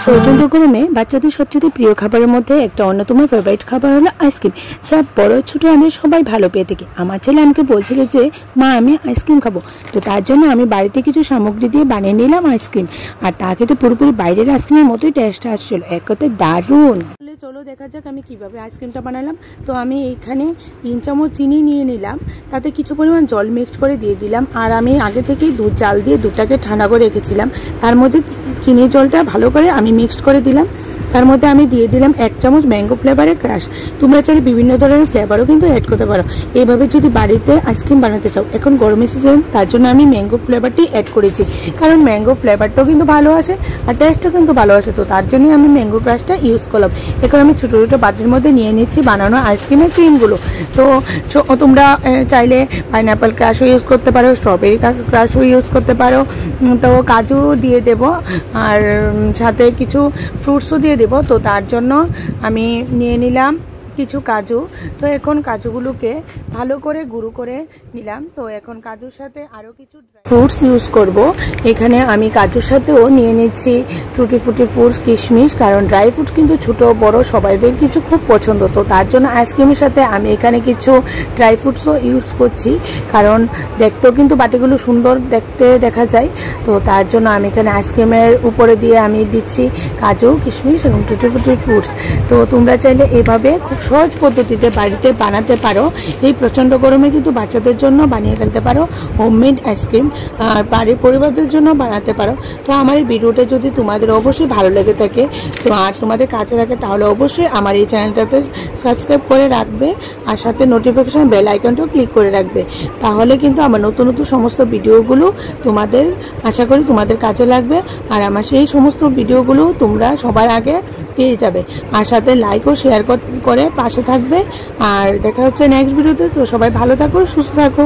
প্রচন্ড গরমে বাচ্চাদের সবচেয়ে প্রিয় খাবারের মধ্যে একটা অন্যতম ফেভারিট খাবার হলো আইসক্রিম, যা বড় ছোট আমরা সবাই ভালো পেয়ে থাকি। আমার ছেলে আমাকে বলছিল যে মা আমি আইসক্রিম খাবো, তো তার জন্য আমি বাড়িতে কিছু সামগ্রী দিয়ে বানিয়ে নিলাম আইসক্রিম। আর তা খেতে পুরোপুরি বাইরের আইসক্রিমের মতোই টেস্ট আসছিল, এক কথায় দারুণ। চলো দেখা যাক আমি কিভাবে আইসক্রিমটা বানালাম। তো আমি এখানে 3 চামচ চিনি নিয়ে নিলাম, তাতে কিছু পরিমাণ জল মিক্সড করে দিয়ে দিলাম। আর আমি আগে থেকেই দুধ জাল দিয়ে দুধটাকে ঠান্ডা করে রেখেছিলাম, তার মধ্যে চিনির জলটা ভালো করে আমি মিক্সড করে দিলাম। তার মধ্যে আমি দিয়ে দিলাম 1 চামচ ম্যাঙ্গো ফ্লেভারের ক্রাশ। তোমরা চাইলে বিভিন্ন ধরনের ফ্লেভারও কিন্তু অ্যাড করতে পারো এইভাবে যদি বাড়িতে আইসক্রিম বানাতে চাও। এখন গরমের সিজন, তার জন্য আমি ম্যাঙ্গো ফ্লেভারটি অ্যাড করেছি, কারণ ম্যাঙ্গো ফ্লেভারটাও কিন্তু ভালো আসে আর টেস্টও কিন্তু ভালো আসে। তো তার জন্যই আমি ম্যাঙ্গো ক্রাশটা ইউজ করলাম। এখন আমি ছোটো ছোটো বাটির মধ্যে নিয়ে নিচ্ছি বানানো আইসক্রিমের ক্রিমগুলো। তো তোমরা চাইলে পাইনাপেল ক্রাশও ইউজ করতে পারো, স্ট্রবেরি ক্রাশও ইউজ করতে পারো। তো কাজু দিয়ে দেব আর সাথে কিছু ফ্রুটসও দিয়ে দেব। তো তার জন্য আমি নিয়ে নিলাম কিছু কাজু। তো এখন কাজুগুলোকে ভালো করে গুঁড়ো করে নিলাম। তো এখন কাজুর সাথে আরও কিছু ফ্রুটস ইউজ করব। এখানে আমি কাজুর সাথেও নিয়ে নিচ্ছি টুটি ফুটি ফ্রুটস, কিশমিশ, কারণ ড্রাই ফ্রুটস কিন্তু ছোট বড় সবাইদের কিছু খুব পছন্দ। তো তার জন্য আইসক্রিমের সাথে আমি এখানে কিছু ড্রাই ফ্রুটসও ইউজ করছি, কারণ দেখতেও কিন্তু বাটিগুলো সুন্দর দেখতে দেখা যায়। তো তার জন্য আমি এখানে আইসক্রিমের উপরে দিয়ে আমি দিচ্ছি কাজু, কিশমিশ এবং টুটি ফুটি ফ্রুটস। তো তোমরা চাইলে এভাবে খুব সহজ পদ্ধতিতে বাড়িতে বানাতে পারো। এই প্রচন্ড গরমে কিন্তু বাচ্চাদের জন্য বানিয়ে ফেলতে পারো হোমমেড আইসক্রিম, আর বাড়ির পরিবারদের জন্য বানাতে পারো। তো আমার এই ভিডিওটা যদি তোমাদের অবশ্যই ভালো লেগে থাকে তো আর তোমাদের কাছে থাকে, তাহলে অবশ্যই আমার এই চ্যানেলটাতে সাবস্ক্রাইব করে রাখবে আর সাথে নোটিফিকেশন বেল আইকনটাও ক্লিক করে রাখবে। তাহলে কিন্তু আমার নতুন নতুন সমস্ত ভিডিওগুলো তোমাদের আশা করি তোমাদের কাজে লাগবে, আর আমার সেই সমস্ত ভিডিওগুলো তোমরা সবার আগে পেয়ে যাবে। আর সাথে লাইক ও শেয়ার করে পাশে থাকবে। আর দেখা হচ্ছে নেক্সট ভিডিওতে। তো সবাই ভালো থাকো, সুস্থ থাকো।